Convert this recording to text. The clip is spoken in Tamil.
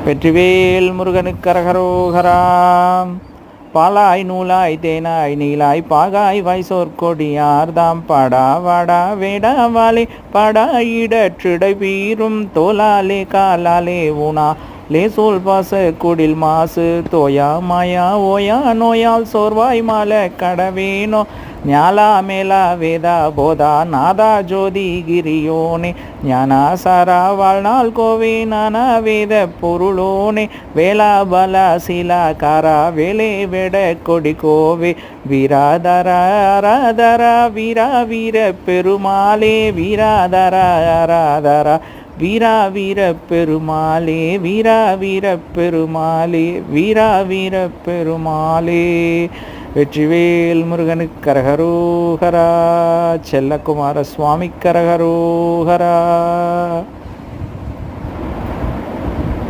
வெற்றிவேல் முருகனுக்கு அரகரோகரா. பாலாய் நூலாய் தேனாய் நீலாய் பாகாய் வாய்சோர் கொடியார்தாம் பாடா வாடா வேடா வாலே பாடா இடற்றிடை பீரும் தோலாலே காலாலே ஊனா லேசோல் பாச குடில் மாசு தோயா மாயா ஓயா நோயால் சோர்வாய் மால கடவேனோ ஞாலா மேலா வேதா போதா நாதா ஜோதி கிரியோனே ஞானா சாரா வாழ்நாள் கோவே நானா வேத பொருளோனே வேளா பலா சீலா காரா வேலே வெட கொடி கோவே வீராதரா ஆராதரா வீரா வீர பெருமாளே வீராதரா ஆராதரா வீரா வீர பெருமாளே வீரா வீர பெருமாளே வீரா வீர பெருமாளே. வெற்றிவேல் முருகனுக்கு கரகரோகரா. செல்லகுமார சுவாமி கரகரோகரா.